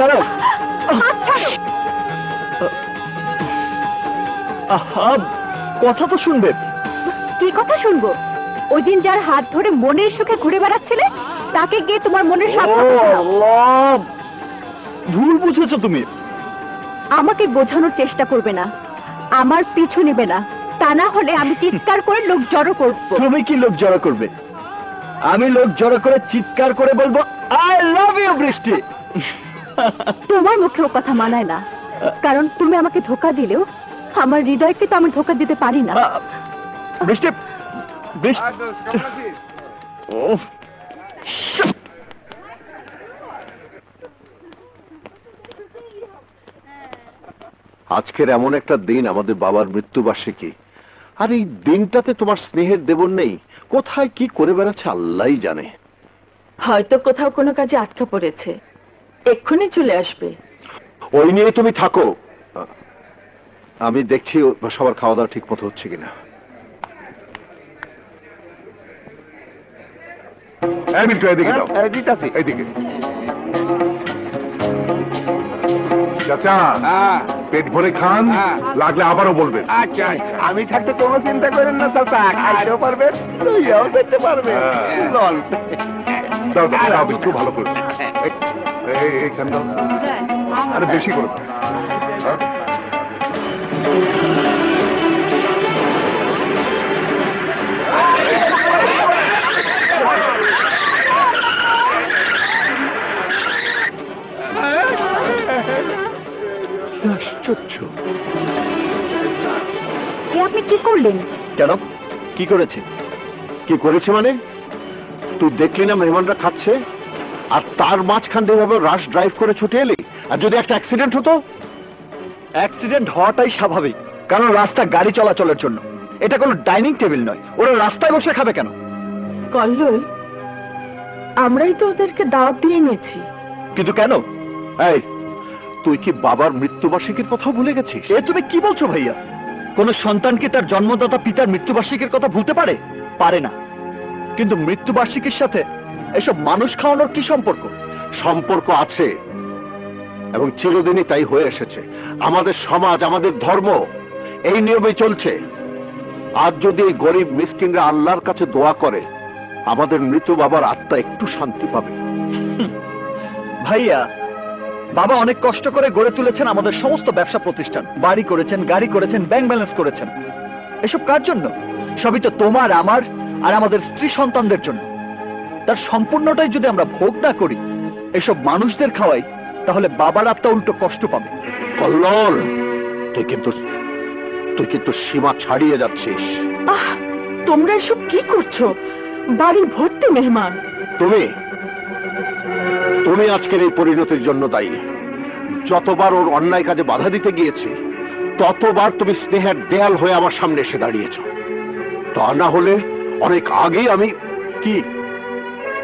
দাঁড়াও। কথা তো শুনবে। কি কথা শুনবো? ওই দিন যার হাত ধরে মনের সুখে ঘুরে বেড়াচ্ছিলে তাকে গিয়ে তোমার মনের ভুল বুঝেছো তুমি। আমাকে বোঝানোর চেষ্টা করবে না, আমার পিছু নেবে না, তা না হলে আমি চিৎকার করে লোক জড়ো করবো। তুমি কি লোক জড়ো করবে? আমি লোক জড়ো করে চিৎকার করে বলবো আই লাভ ইউ বৃষ্টি। তোমার মুখেও কথা মানায় না, কারণ তুমি আমাকে ধোকা দিলেও আমার হৃদয়কে তো আমি ধোকা দিতে পারি না। বৃষ্টি আজকের এমন একটা দিন, আমাদের বাবার মৃত্যুবার্ষিকী, আর এই দিনটাতে তোমার স্নেহের দেবর নেই। কোথায় কি করে বেড়াচ্ছে আল্লাহই জানে। হয়তো কোথাও কোনো কাজে আটকা পড়েছে, এক্ষুনি চলে আসবে। ওই নিয়ে তুমি থাকো, আমি দেখছি সবার খাওয়া দাওয়া ঠিক মতো হচ্ছে কিনা। এদিকে চাচা, পেট ভরে খান, লাগলে আবারও বলবেন। আচ্ছা, আমি থাকতে কোনো চিন্তা করেন না চাচা, খাইতেও পারবেন, লইয়াও যেতে পারবেন। দাও দাও দাও, একটু ভালো করে এইখান দাও, আরে বেশি করে দাও। আশ্চর্য, আপনি কি করলেন? কেন কি করেছে? কি করেছে মানে? তুই দেখলি না মেহমানরা খাচ্ছে, আর তার মাঝখান দিয়ে রাশ ড্রাইভ করে ছুটে এলি? আর যদি একটা অ্যাক্সিডেন্ট হতো? অ্যাক্সিডেন্ট হওয়াটাই স্বাভাবিক, কারণ রাস্তা গাড়ি চলাচলের জন্য, এটা কোনো ডাইনিং টেবিল নয়। ওরা রাস্তায় বসে খাবে কেন? কল্লোল, আমরাই তো ওদেরকে দাওয়াত দিয়ে নিয়েছি। কিন্তু কেন? এই, তুই কি বাবার মৃত্যুবার্ষিকীর কথা ভুলে গেছিস? এ তুমি কি বলছো ভাইয়া? কোন সন্তান কি তার জন্মদাতা পিতার মৃত্যুবার্ষিকীর কথা ভুলতে পারে? পারে না। কিন্তু মৃত্যুবার্ষিকীর সাথে এসব মানুষ খাওয়ানোর কি সম্পর্ক? সম্পর্ক আছে, এবং চিরদিনই তাই হয়ে এসেছে। আমাদের সমাজ, আমাদের ধর্ম এই নিয়মে চলছে। আজ যদি এই গরিব মিসকিনরা আল্লাহর কাছে দোয়া করে, আমাদের মৃত বাবার আত্মা একটু শান্তি পাবে। ভাইয়া, বাবা অনেক কষ্ট করে গড়ে তুলেছেন আমাদের সমস্ত ব্যবসা প্রতিষ্ঠান, বাড়ি করেছেন, গাড়ি করেছেন, ব্যাংক ব্যালেন্স করেছেন। এসব কার জন্য? সবই তো তোমার, আমার আর আমাদের স্ত্রী সন্তানদের জন্য। তার সম্পূর্ণটাই যদি আমরা ভোগ না করি, এসব মানুষদের খাওয়াই, তাহলে বাবার আত্মা উল্টো কষ্ট পাবে। কল্লোল, তুই কিন্তু সীমা ছাড়িয়ে যাচ্ছিস। তোমরা এসব কি করছো? বাড়ি ভর্তি মেহমান। তুমি আজকের এই পরিণতির জন্য দায়ী। যতবার ওর অন্যায় কাজে বাধা দিতে গিয়েছি, ততবার তুমি স্নেহের দেয়াল হয়ে আমার সামনে এসে দাঁড়িয়েছ। তা না হলে অনেক আগেই আমি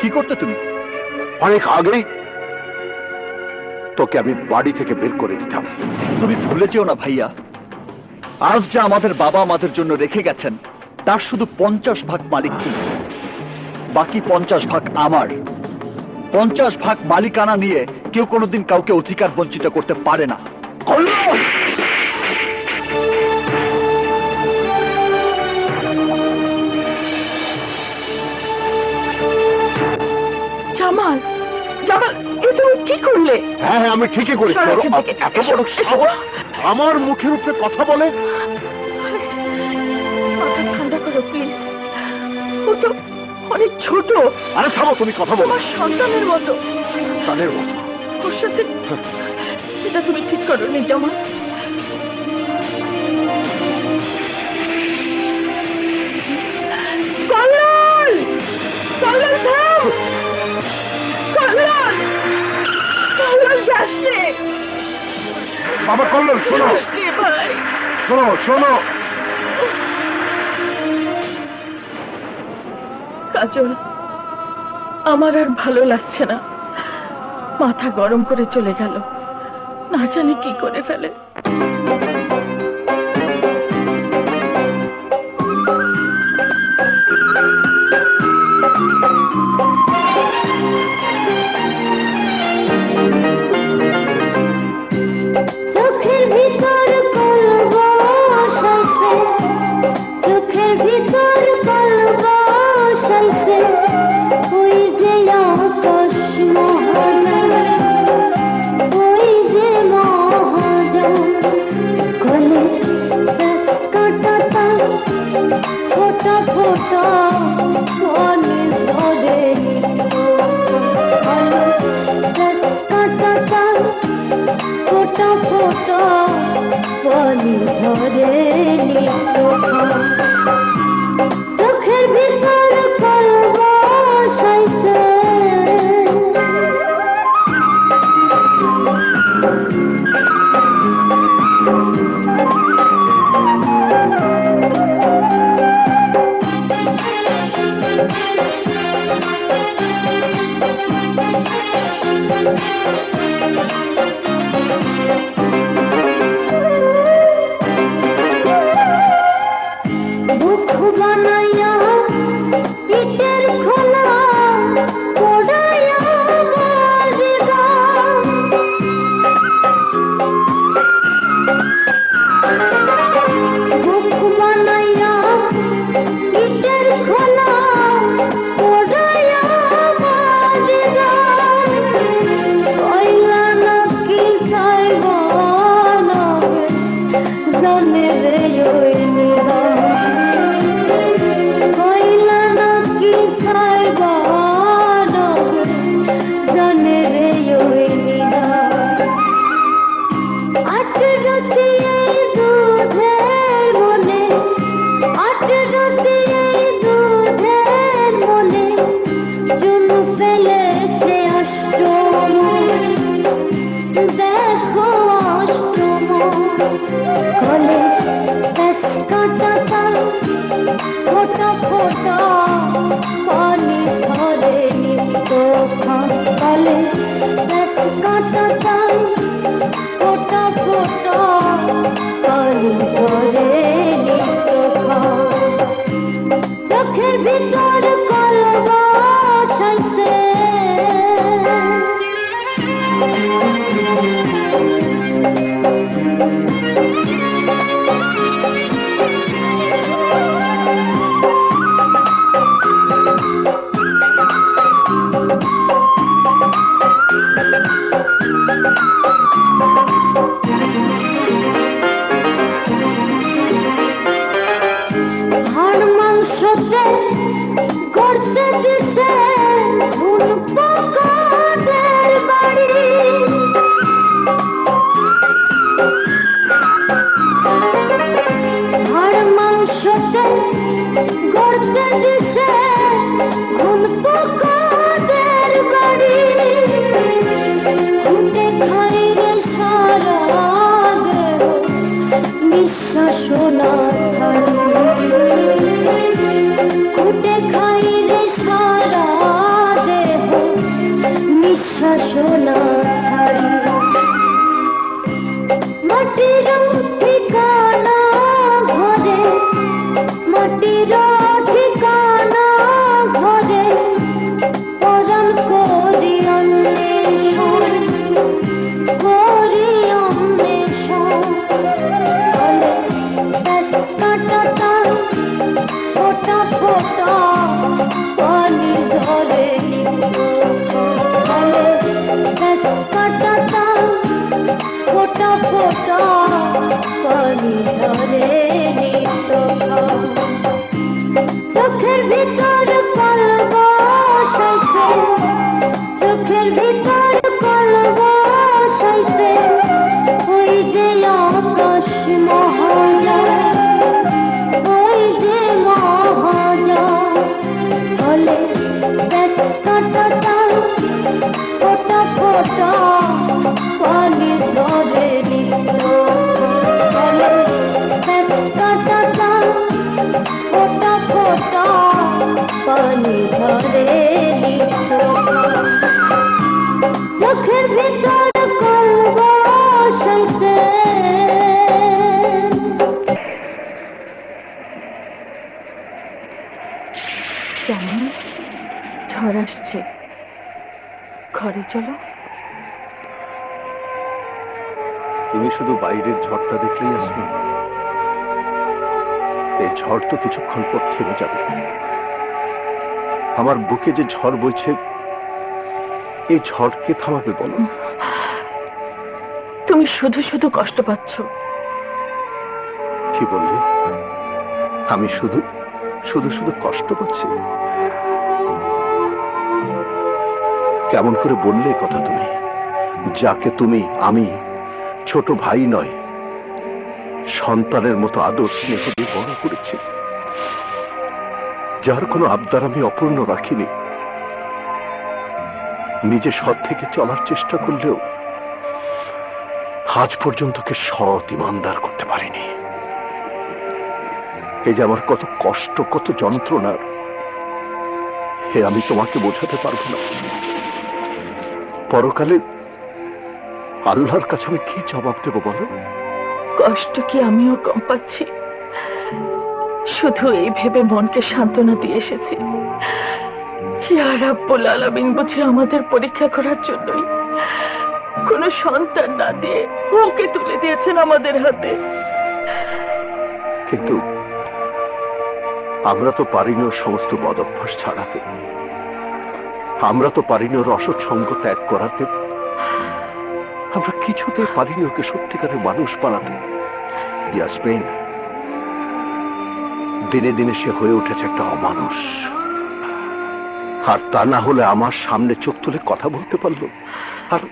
কি করতে? তুমি অনেক আগেই তোকে আমি বাড়ি থেকে বের করে দিতাম। তুমি ভুলে যেও না ভাইয়া, আজ যা আমাদের বাবা আমাদের জন্য রেখে গেছেন, তার শুধু 50 ভাগ মালিক তুমি, বাকি 50 ভাগ আমার। 50 ভাগ মালিকানা নিয়ে কেউ কোনোদিন কাউকে অধিকার বঞ্চিত করতে পারে না। জামাল, জামাল, এ তুমি কি করলে? হ্যাঁ হ্যাঁ, আমি ঠিকই করেছি। এত বড় সাহস আমার মুখের উপরে কথা বলে! মাথা ঠান্ডা করো প্লিজ, ও তো অনেক ছোট। আরে থামো, তুমি কথা বলো। তোমার সন্তানের মতো। সন্তানের মতো? ওর সাথে এটা তুমি ঠিক করোনি জামাল। কল্লোল, কল্লোল থাম, কল্লোল, কল্লোল যাস নে। বাবা কল্লোল, শোনো ভাই, শোনো শোনো। কাজল, আমার আর ভালো লাগছে না। মাথা গরম করে চলে গেল, না জানি কি করে ফেলে। চুল ফেলেছে অষ্টম, দেখো অষ্টম কলে ব্যাস কাঁটাটা ফোটা ফোটা পানি ধরে নিত্য কলে ব্যাস কাঁটাটা ফোটা ফোটা পানি ধরে নিত্য চোখের ভিতর কলবা সাইছে হাড় মাংসতে করতে দিতে ফুল পোকাদের বাড়ি হাড় মাংসতে করতে দিতে ফুল পোকাদের বাড়ি উঠে খাই রে সারা দেহ নিঃশ্বাস না ছাড়ি উঠে খাই রে সারা দেহ নিঃশ্বাস না ছাড়ি মাটির ঠিকানা ঘরে মাটির ঠিকানা ঘরে পরাণ করি অন্বেষণ করি অন্বেষণ বলে ব্যাস কাঁটাটা ফোটা ফোটা পানি ধরে বলে ব্যাস কাঁটাটা ফোটা ফোটা পানি ধরে নিত চোখের ভিতর কলবা সাইছে চোখের ভিতর কলবা সাইছে ওই যে আকাশ মহাজা ওই যে মহাজা বলে ব্যাস কাঁটাটা ফোটা ফোটা পানি ধরে নিত বলে ব্যাস কাঁটাটা ফোটা ফোটা পানি ধরে নিত চোখের ভিতর কলবা সাইছে কেমন ঝড় আসছে, ঘরে চলো। তুমি শুধু বাইরের ঝড়টা দেখলেই আসবে, এই ঝড় তো কিছুক্ষণ পর থেমে যাবে। আমার বুকে যে ঝড় বইছে, এই ঝড়কে থামাবে বলো? তুমি শুধু শুধু কষ্ট পাচ্ছ। কি বললে? আমি শুধু শুধু শুধু কষ্ট পাচ্ছি? কেমন করে বললে কথা তুমি? যাকে তুমি আমি ছোট ভাই নয়, সন্তানের মতো আদর স্নেহ দিয়ে বড় করেছি, যার কোনো আবদার আমি অপূর্ণ রাখিনি, নিজে সৎ থেকে চলার চেষ্টা করলেও আজ পর্যন্ত কে সৎ ইমানদার করতে পারিনি। এই যে আমার কত কষ্ট, কত যন্ত্রণার, হে আমি তোমাকে বোঝাতে পারবো না। পরকালে আল্লাহর কাছে আমি কি জবাব দেবো বলো? কষ্ট কি আমিও কম পাচ্ছি? শুধু এই ভেবে মনকে সান্ত্বনা দিয়ে এসেছি, ইয়া রাব্বুল আলামিন বুঝি আমাদের পরীক্ষা করার জন্যই কোনো সন্তান না দিয়ে ওকে তুলে দিয়েছেন আমাদের হাতে। কিন্তু আমরা তো পারিনি ওর সমস্ত বদ অভ্যাস ছাড়াতে, আমরা তো পারিনি ওর অসৎ সঙ্গ ত্যাগ করাতে, আমরা কিছুতে পারিনি ওকে সত্যিকারের মানুষ বানাতে। ইয়াসমিন, দিনে দিনে সে হয়ে উঠেছে একটা অমানুষ। আর তা না হলে আমার সামনে চোখ তুলে কথা বলতে পারলো, আর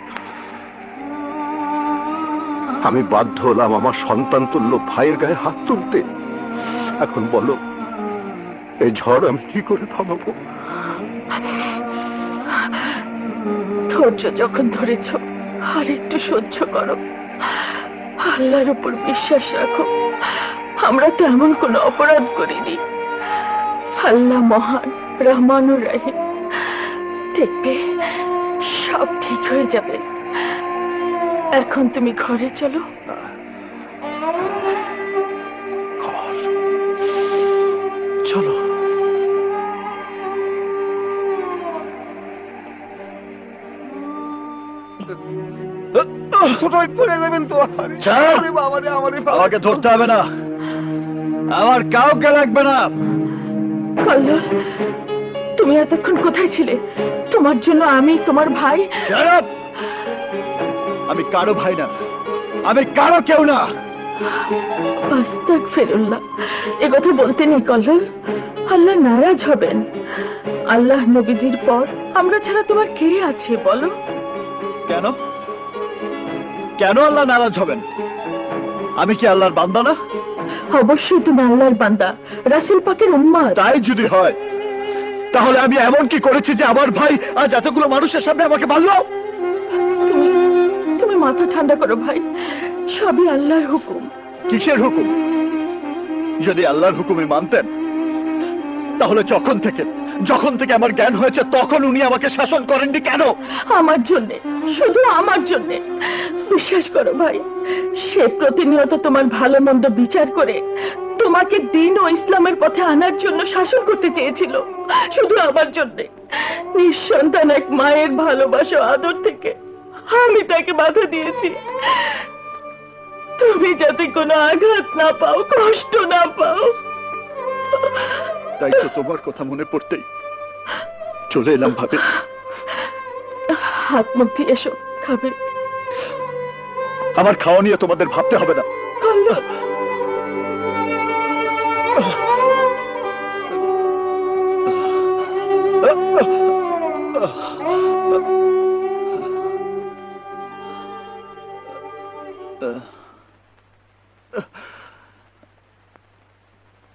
আমি বাধ্য হলাম আমার সন্তান তুল্য ভাইয়ের গায়ে হাত তুলতে। এখন বলো, এই ঝড় আমি কি করে থামাবো? ধৈর্য যখন ধরেছ আর একটু সহ্য করো, আল্লাহর উপর বিশ্বাস রাখো। আমরা তো এমন কোনো অপরাধ করিনি। আল্লাহ মহান, রহমানুর রহিম। দেখবে সব ঠিক হয়ে যাবে। এখন তুমি ঘরে চলো। চলো। ছোট পড়ে যাবেন তো। ছাড়। আরে বাবা রে, আমারে বাবা। আমাকে ধরতে হবে না, আমার কাউকে লাগবে না। আল্লাহ, তুমি এতক্ষণ কোথায় ছিলে? তোমার জন্য আমি, তোমার ভাই। Shut up! আমি কারো ভাই না, আমি কারো কেউ না। আস্তাগফিরুল্লাহ, এ কথা বলতে নেই কল্লোল। আল্লাহ নারাজ হবেন। আল্লাহ নবীজির পর আমরা ছাড়া তোমার কে আছে বলো? কেন কেন আল্লাহ নারাজ হবেন? আমি কি আল্লাহর বান্দা না? অবশ্যই তুমি আল্লাহর বান্দা, রাসূল পাকের উম্মত। তাই যদি হয় তাহলে আমি এমন কি করেছি যে আমার ভাই আজ এতগুলো মানুষের সামনে আমাকে মারলো? তুমি মাথা ঠান্ডা করো ভাই, সবই আল্লাহর হুকুম। কিসের হুকুম? যদি আল্লাহর হুকুমে মানতেন তাহলে যখন থেকে আমার জ্ঞান হয়েছে তখন উনি আমাকে শাসন করেননি কেন? আমার জন্যে, শুধু আমার জন্যে। বিশ্বাস করো ভাই, সে প্রতিনিয়ত তোমার ভালো মন্দ বিচার করে তোমাকে দ্বীন ও ইসলামের পথে আনার জন্য শাসন করতে চেয়েছিল, শুধু আমার জন্যে। নিঃসন্তান এক মায়ের ভালোবাসা আদর থেকে আমি তাকে বাধা দিয়েছি, তুমি যাতে কোনো আঘাত না পাও, কষ্ট না পাও। তাই তো তোমার কথা মনে পড়তেই চলে এলাম ভাবে। হাত মুখ দিয়ে এসো, খাবে। আমার খাওয়া নিয়ে তোমাদের ভাবতে হবে না। আল্লাহ,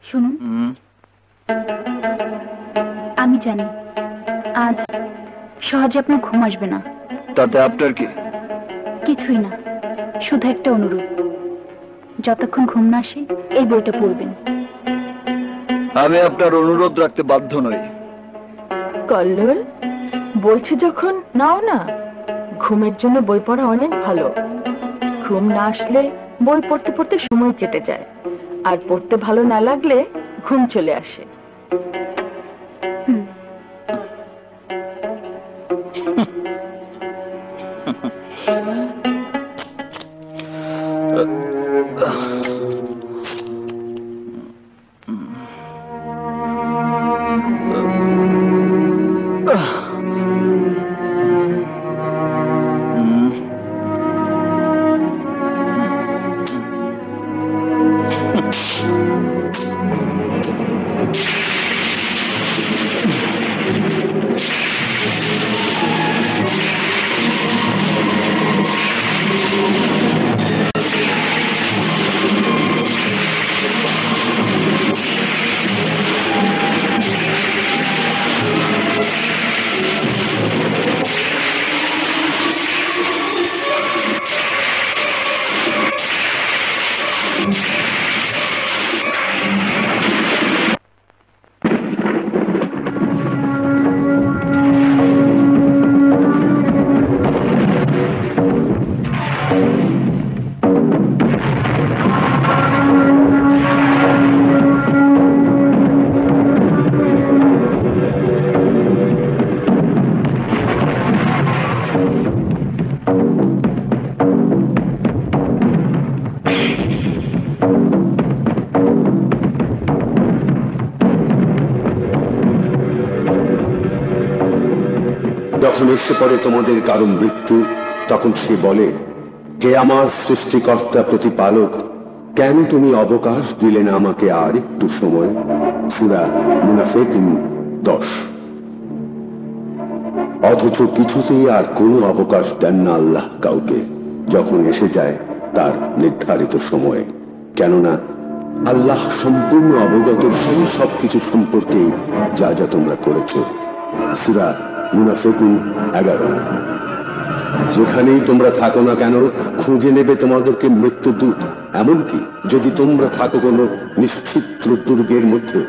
শুনুন, আমি জানি আজ সহজে আপনার ঘুম আসবে না। তাতে আপনার কি? কিছুই না, শুধু একটা অনুরোধ, যতক্ষণ ঘুম না আসে এই বইটা পড়বেন। আমি আপনার অনুরোধ রাখতে বাধ্য নই। কল্লোল বলছে যখন নাও না। ঘুমের জন্য বই পড়া অনেক ভালো। ঘুম না আসলে বই পড়তে পড়তে সময় কেটে যায়, আর পড়তে ভালো না লাগলে ঘুম চলে আসে। যখন এসে পড়ে তোমাদের কারো মৃত্যু, তখন সে বলে, হে আমার সৃষ্টিকর্তা প্রতিপালক, কেন তুমি অবকাশ দিলে না আমাকে আর একটু সময়? সূরা মুনাফিকুন 10। অথচ কিছুতেই আর কোনো অবকাশ দেন না আল্লাহ কাউকে যখন এসে যায় তার নির্ধারিত সময়ে। কেননা আল্লাহ সম্পূর্ণ অবগত সেই সবকিছু সম্পর্কে যা যা তোমরা করেছ। সূরা মুনাফিকুন 11। যেখানেই তোমরা থাকো না কেন খুঁজে নেবে তোমাদেরকে মৃত্যুদূত, এমনকি যদি তোমরা থাকো কোনো নিশ্চিত্র দুর্গের মধ্যে,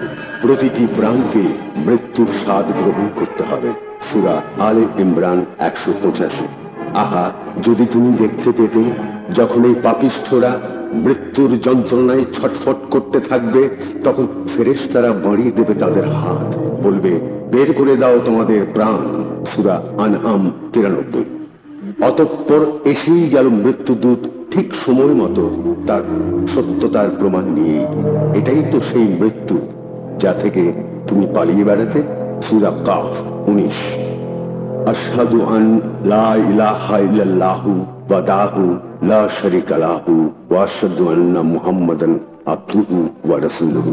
প্রতিটি প্রাণকে মৃত্যুর স্বাদ গ্রহণ করতে হবে। সূরা আলে ইমরান 185। আহা, যদি তুমি দেখতে পেতে যখন এই পাপিষ্ঠরা মৃত্যুর যন্ত্রণায় ছটফট করতে থাকবে, তখন ফেরেশতারা বাড়িয়ে দেবে তাদের হাত, বলবে বের করে দাও তোমাদের প্রাণ। সূরা আনআম 93। অতঃপর এসেই গেল মৃত্যুদূত ঠিক সময় মতো তার সত্যতার প্রমাণ নিয়ে। এটাই তো সেই মৃত্যু যা থেকে তুমি পালিয়ে বেড়াতে। সূরা কাফ 19। আশহাদু আন লা ইলাহা ইল্লাল্লাহু ওয়াহদাহু লা শারীকা লাহু ওয়া আশহাদু আন্না মুহাম্মাদান আবদুহু ওয়া রাসূলুহু।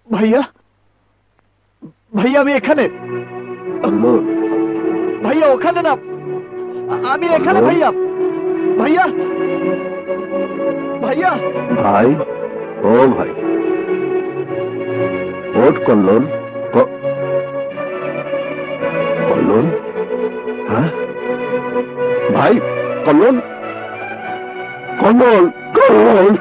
ভাইয়া, ভাইয়া আমি এখানে। ভাইয়া ওখানে না, আমি এখানে। ভাইয়া, ভাইয়া, ভাইয়া। ভাই, ও ভাই, ওট কল্লোল। কল্লোল? হ্যাঁ ভাই, কল্লোল, কল্লোল, কল্লোল।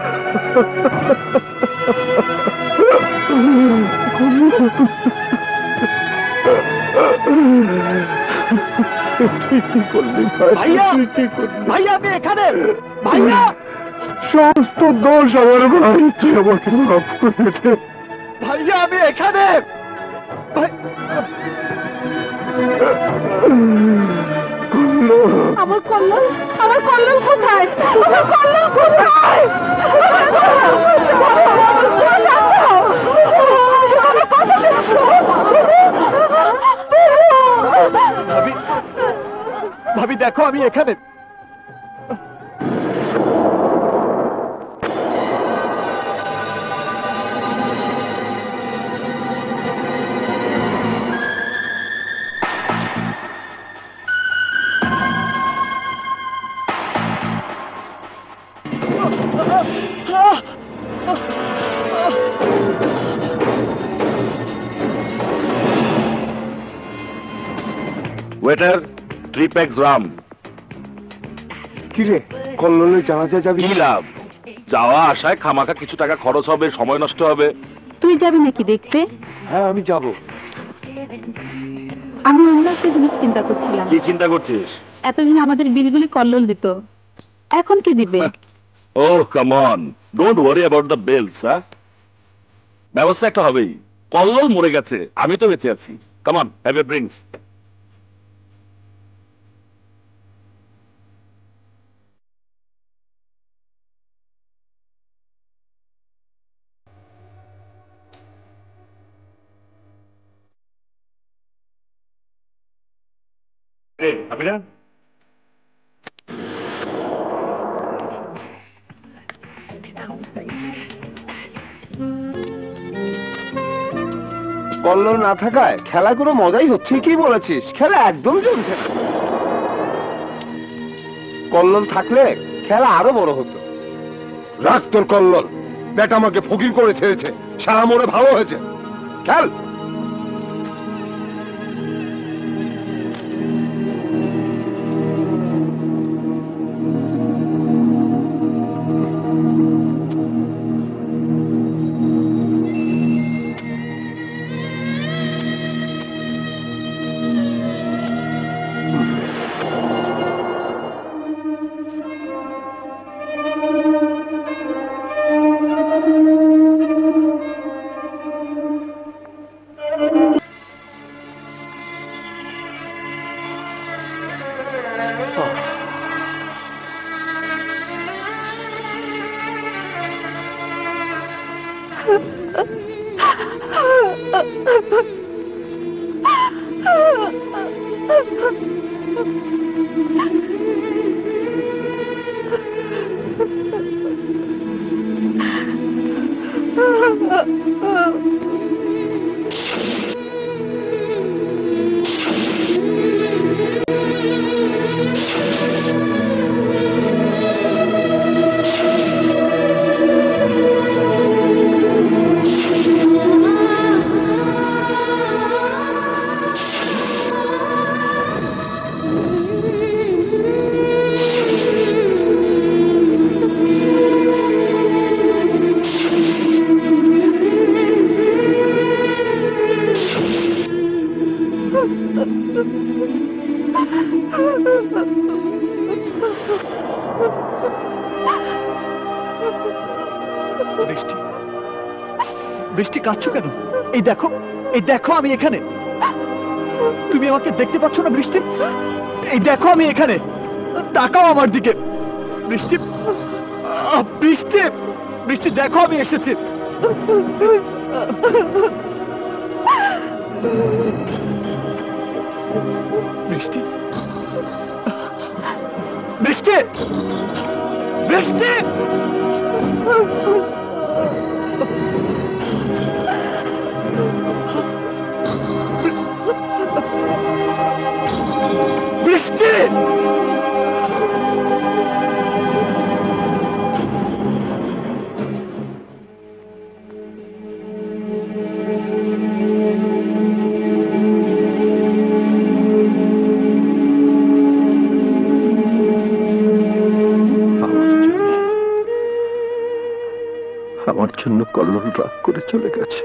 ভাইয়া, ভাইয়া আমি এখানে। ভাইয়া, সমস্ত দোষ আমার ভাই, তুই আমাকে মাফ করে দে। ভাইয়া আমি এখানে। আমার কল্লোল, আমার কল্লোল কোথায়? আমার কল্লোল কোথায়? ভাবি, ভাবি দেখো আমি এখানে। Waiter, 3 packs Ram. কিরে, কল্লোলে জানাজা যাবি? কি লাভ? যাওয়া আসায় খামাখা কিছু টাকা খরচ হবে, সময় নষ্ট হবে। তুই যাবি নাকি দেখতে? হ্যাঁ আমি যাব। আমি অন্য একটা জিনিস চিন্তা করছিলাম। কি চিন্তা করছিস? এতদিন আমাদের বিলগুলি কল্লোল দিত, এখন কি দিবে? Oh come on, don't worry about the bills. ব্যবস্থা একটা হবেই। কল্লোল মরে গেছে, আমি তো বেঁচে আছি। Come on, have a drinks. আপনি না কল্লোল না থাকায় খেলা কোনো মজাই হচ্ছে। কি বলেছিস, খেলা একদম জমছে না। কল্লোল থাকলে খেলা আরো বড় হতো। রাখ তোর কল্লোল, বেটা আমাকে ফকির করে ছেড়েছে, সারা মনে ভালো হয়েছে, খেল। বৃষ্টি, বৃষ্টি কাঁদছো কেন? এই দেখো, এই দেখো আমি এখানে। তুমি আমাকে দেখতে পাচ্ছ না বৃষ্টি? এই দেখো আমি এখানে, তাকাও আমার দিকে। বৃষ্টি, বৃষ্টি, বৃষ্টি দেখো আমি এসেছি। বৃষ্টি, বৃষ্টি, বৃষ্টি, বৃষ্টি, আমার জন্য কল্লোল রাগ করে চলে গেছে।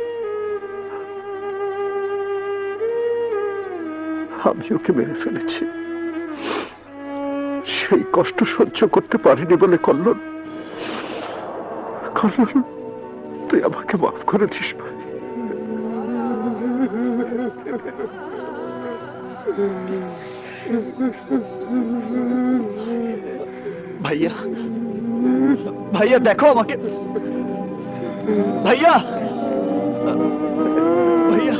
আমি ওকে মেরে ফেলেছি, সেই কষ্ট সহ্য করতে পারিনি বলে কল্লোল, কল্লোল তুই আমাকে মাফ করে দিস ভাই। ভাইয়া, ভাইয়া দেখো আমাকে, ভাইয়া, ভাইয়া,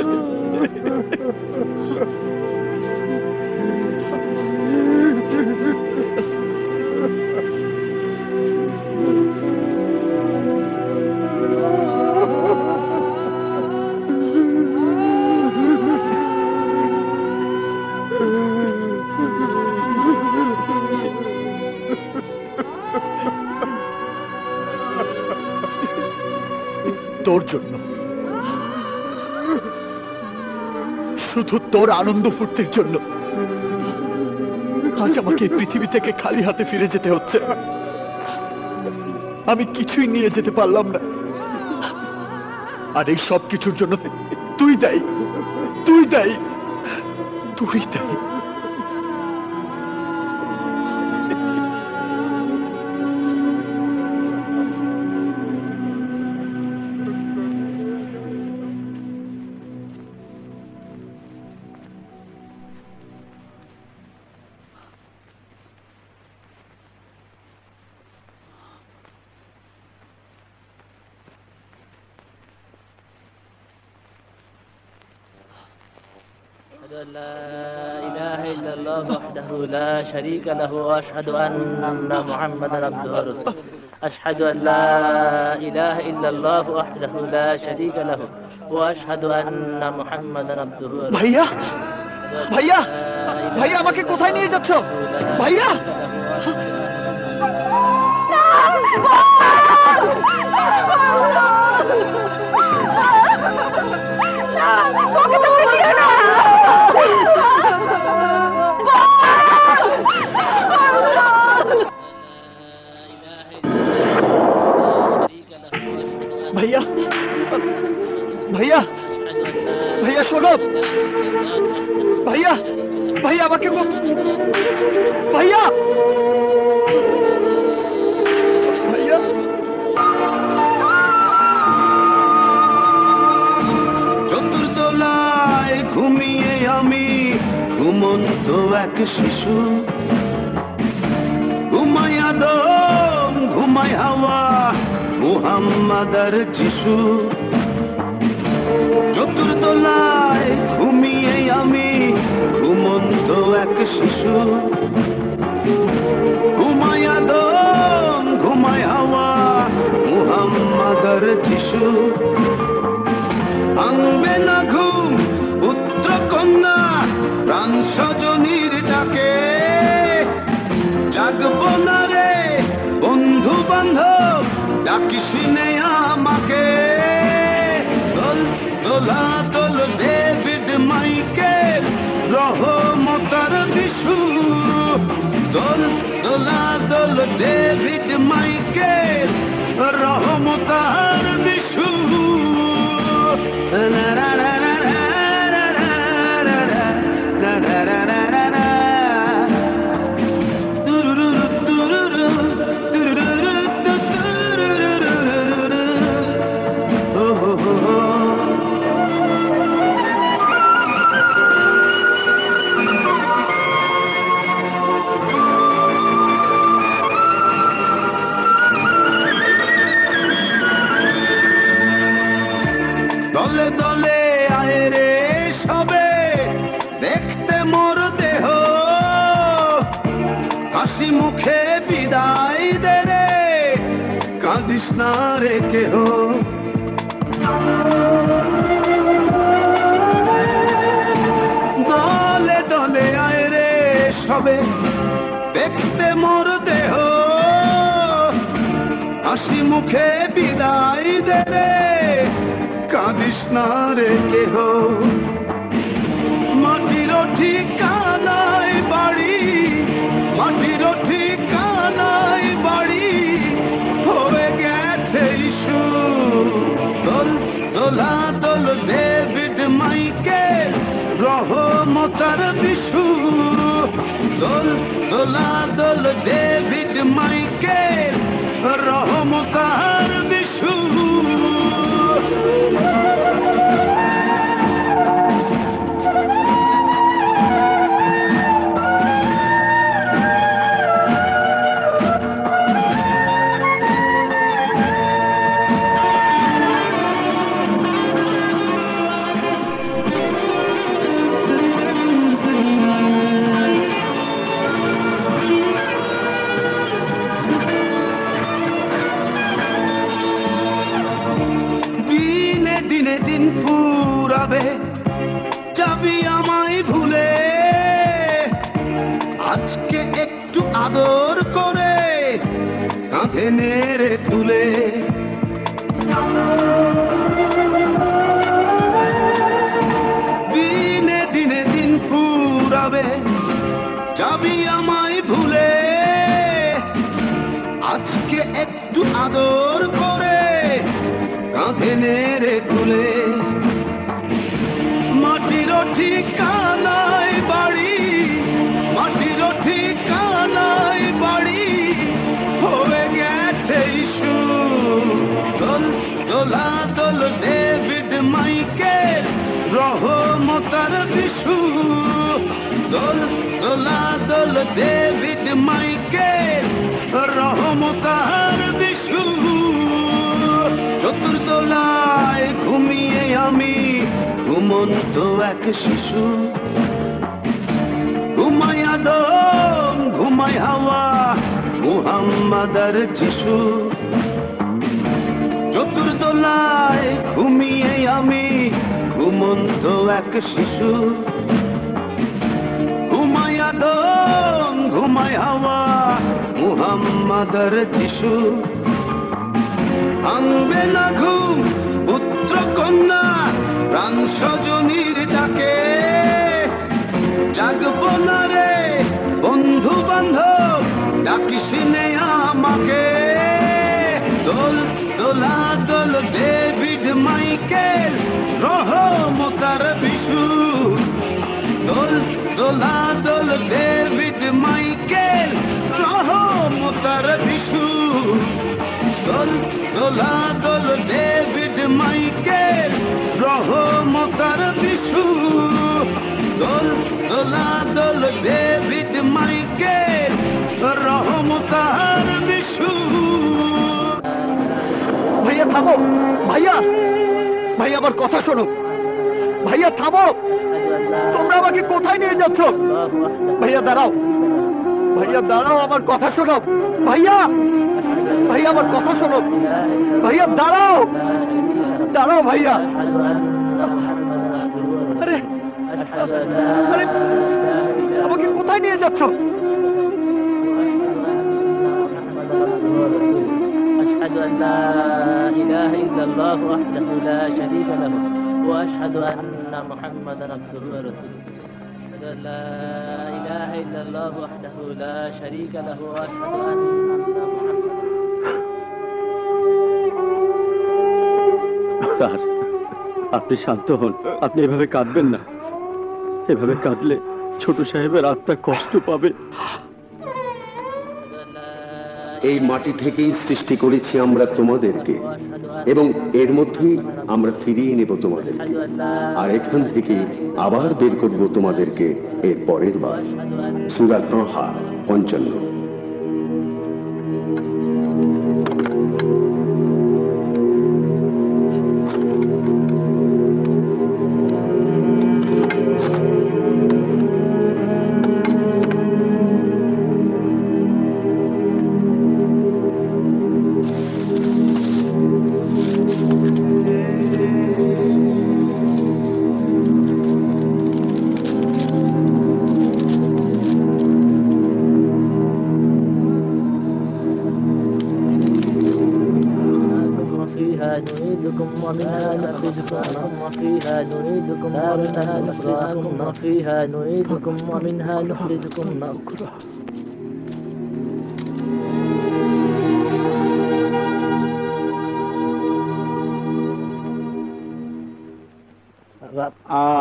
তোর জন্য, শুধু তোর আনন্দ ফুর্তির জন্য আজ আমাকে এই পৃথিবী থেকে খালি হাতে ফিরে যেতে হচ্ছে। আমি কিছুই নিয়ে যেতে পারলাম না, আর এই সব কিছুর জন্য তুই দায়ী, তুই দায়ী, তুই দায়ী। لا إله إلا الله وحده لا شريك له وأشهد أن محمدا عبده ورسوله أشهد أن لا إله إلا الله وحده لا شريك له وأشهد أن محمدا عبده ورسوله ভাইয়া ভাইয়া ভাইয়া আমাকে কোথায় নিয়ে যাচ্ছ ভাইয়া ভাইয়া ভাইয়া ভাইয়া শোনো ভাইয়া ভাইয়া আমাকে ভাইয়া ভাইয়া চতুর্দোলায় ঘুমিয়ে আমি ঘুমন্ত এক শিশু ঘুমাই আদম ঘুমাই হাওয়া মুহাম্মাদার যিশু চতুর্দোলায় ঘুমিয়ে আমি ঘুমন্ত এক শিশু ঘুমাই আদম ঘুমাই হাওয়া মুহাম্মাদার যিশু ভাঙবে না ঘুম পুত্র কন্যা প্রাণ স্বজনীর ডাকে জাগব না রে বন্ধু বান্ধব ডাকিস নে আমাকে দোল দোলা দোল ডেভিড মাইকেল রহমতার যিশু দোল দোলা দোল ডেভিড মাইকেল রহমতার যিশু দলে দলে আয় রে সবে দেখতে মোর দেহ হাসি মুখে বিদায় দে রে কাঁদিস না রে কেহ দলে দলে আয় রে সবে দেখতে মোর দেহ হাসি মুখে বিদায় দে রে কাঁদিস না রে কেহ মাটির ঠিকানায় বাড়ি মাটির ঠিকানায় বাড়ি হয়ে গেছে ইস্যু দোল দোলা দোল ডেভিড মাইকেল রহমতার যিশু দোল দোলা দোল ডেভিড মাইকেল রহমতার যিশু দিনে দিন ফুরাবে যাবি আমায় ভুলে আজকে একটু আদর করে কাঁধে নেড়ে তুলে দিনে দিনে দিন ফুরাবে যাবি আমায় ভুলে আজকে একটু আদর করে কাঁধে নেড়ে তুলে মাটির ঠিকানায় বাড়ি মাটির ঠিকানায় বাড়ি হয়ে গেছে ইস্যু দোল দোলা দোল ডেভিড মাইকেল রহমতার যিশু দোল দোলা দোল ডেভিড মাইকেল রহমতার যিশু চতুর্দোলায় ঘুমিয়ে আমি ঘুমন্ত এক শিশু ঘুমাই আদম ঘুমাই হাওয়া মুহাম্মাদার যিশু। চতুর্দোলায় ঘুমিয়ে আমি ঘুমন্ত এক শিশু। ঘুমায় আদম ঘুমায় হাওয়া মুহাম্মাদার যিশু। ভাঙবে না ঘুম পুত্র কন্যা প্রাণ স্বজনীর ডাকে। জাগব না রে বন্ধু বান্ধব ডাকিস নে আমাকে। দোল দোলা দোল ডেভিড মাইকেল রহমতার বিশু। দোল দোলা দোল ডেভিড মাইকেল রহমতার বিশু। দোল দোলা দোল ডেভিড মাইকেল রহমতার বিশু। দোল দোলা দোল ডেভিড মাইকেল রহমতার বিশু। ভাইয়া থামো, ভাইয়া ভাইয়া আমার কথা শোনো। ভাইয়া থামো, তোমরা আমাকে কোথায় নিয়ে যাচ্ছ? ভাইয়া দাঁড়াও, ভাইয়া দাঁড়াও, আমার কথা শোনো। ভাইয়া ভাইয়া আমার কথা শোনো। ভাইয়া দাঁড়াও, দাঁড়াও ভাইয়া। আরে আরে আমাকে কোথায় নিয়ে যাচ্ছ? أشهد أن لا إله إلا الله وحده لا شريك له وأشهد أن محمدا عبده ورسوله. أشهد أن لا إله إلا الله وحده لا شريك له وأشهد أن স্যার, আপনি শান্ত হন। আপনি এভাবে কাঁদবেন না। এভাবে কাঁদলে ছোট সাহেবের আত্মা কষ্ট পাবে। এই মাটি থেকেই সৃষ্টি করেছি আমরা তোমাদেরকে, এবং এর মধ্যেই আমরা ফিরিয়ে নেব তোমাদেরকে, আর এখান থেকে আবার বের করব তোমাদেরকে এর পরের বার। সূরা তাহা 55। نعيدكم ومنها نخرجكم وفيها نعيدكم ومنها نخرجكم وفيها نعيدكم ومنها نخرجكم نأكله.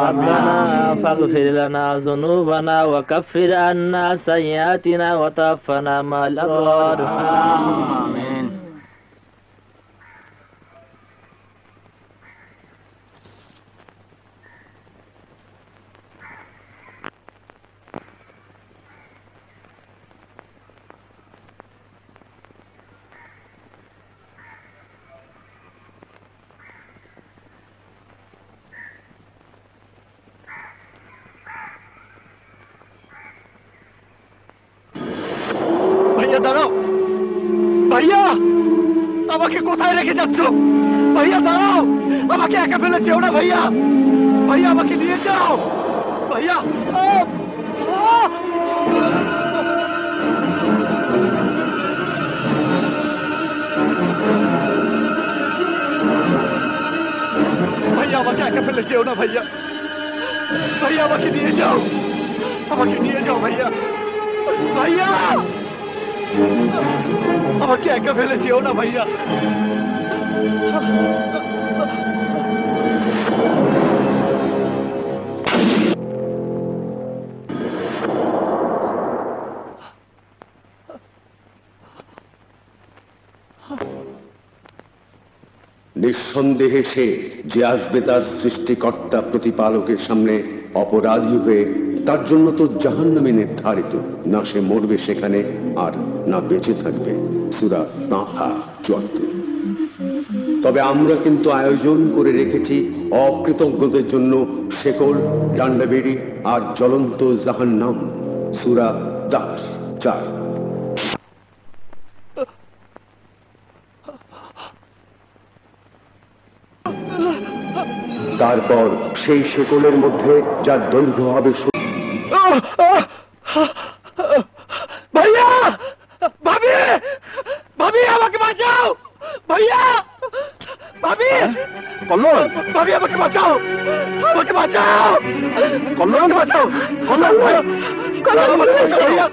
ربنا فاغفر لنا ذنوبنا وكفر عنا سيئاتنا وتوفنا مع الأبرار. آمين. ভাইয়া দাঁড়াও, ভাইয়া আমাকে কোথায় রেখে যাচ্ছ? ভাইয়া দাঁড়াও, আমাকে একা ফেলে যেও না ভাইয়া। ভাইয়া আমাকে নিয়ে যাও ভাইয়া। ভাইয়া আমাকে একা ফেলে যেও না ভাইয়া। ভাইয়া আমাকে নিয়ে যাও, আমাকে নিয়ে যাও ভাইয়া। ভাইয়া আমাকে একা ফেলে যেও না ভাইয়া। নিঃসন্দেহে সে যে আসবে তার সৃষ্টিকর্তা প্রতিপালকের সামনে অপরাধী হয়ে, তার জন্য তো জাহান্নামে নির্ধারিত। না সে মরবে সেখানে, আর না বেঁচে থাকবে। সূরা তাহা ৭৪। তবে আমরা কিন্তু আয়োজন করে রেখেছি অকৃতজ্ঞদের জন্য শেকল, ডান্ডাবেড়ি আর জ্বলন্ত জাহান্নাম। সূরা দাস ৪। তারপর সেই শেকলের মধ্যে যার দৈর্ঘ্য হবে ভাইয়া, ভাবি, ভাবি আমাকে বাঁচাও, ভাইয়া, ভাবি, কল্লোল, ভাবি আমাকে বাঁচাও, আমাকে বাঁচাও, কল্লোল বাঁচাও, কল্লোল ভাই, কল্লোল আমাকে বাঁচাও, ভাইয়া,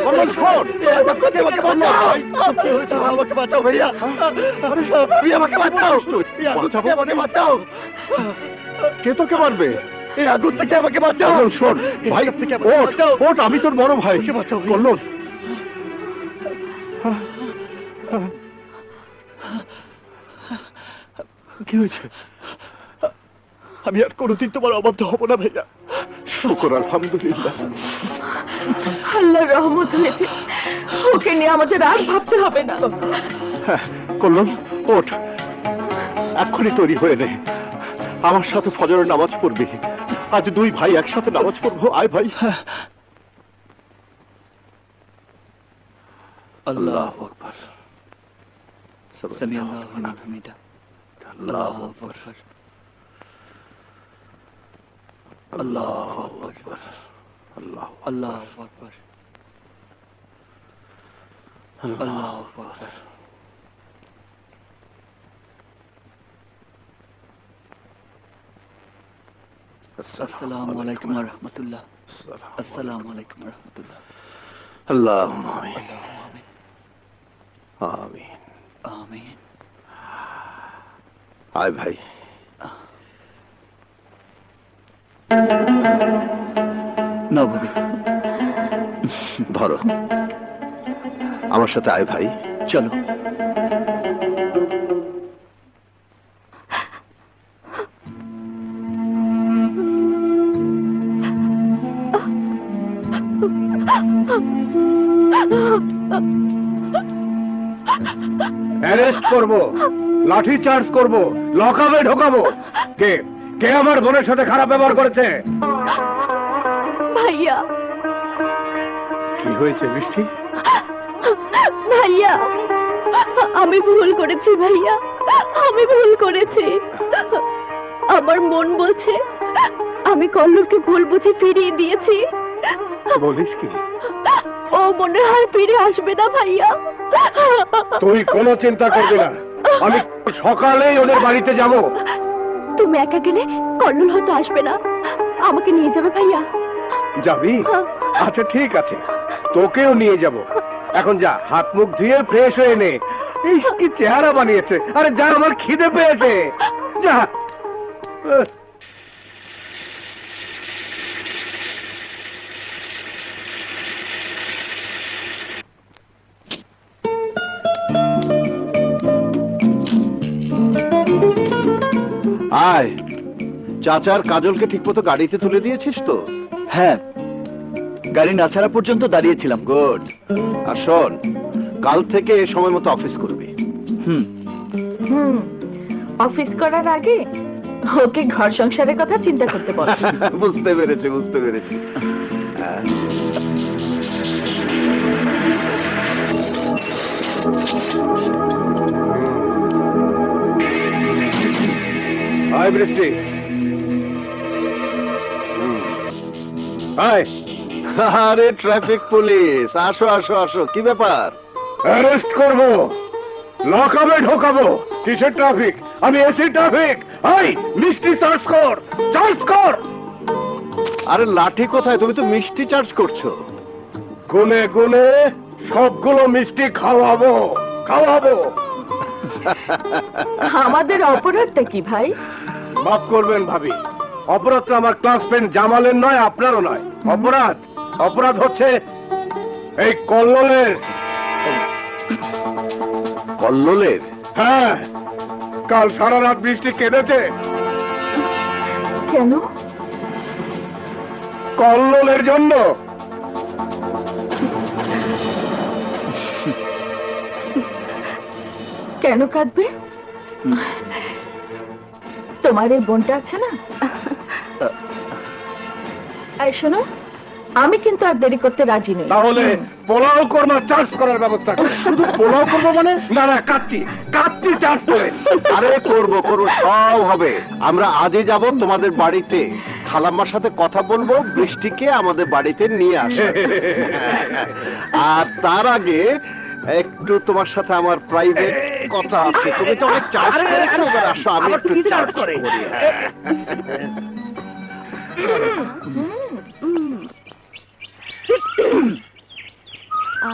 কল্লোল শোন, আমাকে বাঁচাও, আমাকে বাঁচাও ভাইয়া, ভাবি আমাকে বাঁচাও, আমাকে বাঁচাও, কে তোকে মারবে? এই আগুন থেকে আমাকে বাঁচাও, কল্লোল শোন, ভাই ওঠ, ওঠ, আমি তোর বড় ভাই, বাঁচাও কল্লোল। কি হয়েছে? আমি আর কোনোদিন তোমার অবাধ্য হব না ভাইয়া। শুকর আলহামদুলিল্লাহ। আল্লাহর রহমত হয়েছে, ওকে নিয়ে আমাদের আর ভাবতে হবে না। কল্লোল ওঠ, এক্ষুনি তৈরি হয়ে নে, আমার সাথে ফজরের নামাজ পড়বি। আজ দুই ভাই একসাথে নামাজ পড়বো, আয় ভাই। আল্লাহু আকবার, সামি আল্লাহু লিমান হামিদা, আল্লাহু আকবার, আল্লাহু আকবার, আল্লাহু আকবার, আল্লাহু আকবার। আসসালামু আলাইকুম ওয়া রাহমাতুল্লাহ, আসসালামু আলাইকুম ওয়া রাহমাতুল্লাহ। আল্লাহুম্মা আমিন, আমিন, আমিন। আয় ভাই। না ভাবি, ধরো, আমার সাথে আয় ভাই। চলো। অ্যারেস্ট করব, লাঠি চার্জ করব, লকআপে ঢোকাবো। কে কে আমার বোনের সাথে খারাপ ব্যবহার করেছে? ভাইয়া, কি হয়েছে বৃষ্টি? ভাইয়া, আমি ভুল করেছি ভাইয়া, আমি ভুল করেছি। আমার মন বলছে আমি কল্লোলকে ভুল বুঝে ফিরিয়ে দিয়েছি। বলিস কি? ও মনে হয় ফিরে আসবে না ভাইয়া। তুই কোনো চিন্তা করবি না, আমি সকালেই ওদের বাড়িতে যাব। তুমি একা গেলে কল্লোল হয়তো আসবে না, আমাকে নিয়ে যাবে ভাইয়া। যাবি? আচ্ছা ঠিক আছে, তোকেও নিয়ে যাব। এখন যা, হাত মুখ ধুয়ে ফ্রেশ হয়ে নে। এই কি চেহারা বানিয়েছে! আরে যা, আমার খিদে পেয়েছে, যা। আয়, চাচার কাজলকে ঠিক মতো গাড়িতে তুলে দিয়েছিস তো? হ্যাঁ, গাড়ি না ছাড়া পর্যন্ত দাঁড়িয়েছিলাম। গুড। আর শোন, কাল থেকে সময় মতো অফিস করবি। অফিস করার আগে ওকে ঘর সংসারের কথা চিন্তা করতে বল। বুঝতে পেরেছি, বুঝতে পেরেছি। আয় বৃষ্টি, আয়। আরে ট্রাফিক পুলিশ, আসো আসো আসো, কি ব্যাপার? অ্যারেস্ট করব, লকআপে ঢোকাবো। কিসের ট্রাফিক? আমি এসি ট্রাফিক। আই মিষ্টি চার্জ কর, চার্জ কর। আরে লাঠি কোথায়? তুমি তো মিষ্টি চার্জ করছো। গুনে গুনে সবগুলো মিষ্টি খাওয়াবো, খাওয়াবো। আমাদের অপরাধটা কি ভাই? মাফ করবেন ভাবি, অপরাধটা আমার ক্লাস ফ্রেন্ড জামালের নয়, আপনারও নয়। অপরাধ অপরাধ হচ্ছে এই কল্লোলের। কল্লোলের? হ্যাঁ, কাল সারা রাত বৃষ্টি কেঁদেছে। কেন? কল্লোলের জন্য। কেন কাঁদবে? তোমার এই বোনটা আছে না? এই শোনো, আমি কিন্তু আর দেরি করতে রাজি নই। তাহলে পোলাও কোরমা চার্জ করার ব্যবস্থা করো। শুধু পোলাও করবো মানে? না না, কাচ্চি চার্জ করে। আরে করবো সব হবে। আমরা আজই যাব তোমাদের বাড়িতে, খালাম্মার সাথে কথা বলবো, বৃষ্টিকে আমাদের বাড়িতে নিয়ে আসে। আর তার আগে একটু তোমার সাথে আমার প্রাইভেট কথা আছে। তুমি তো অনেক চার্জ করেছো, এবার আসো আমি একটু চার্জ করি। আ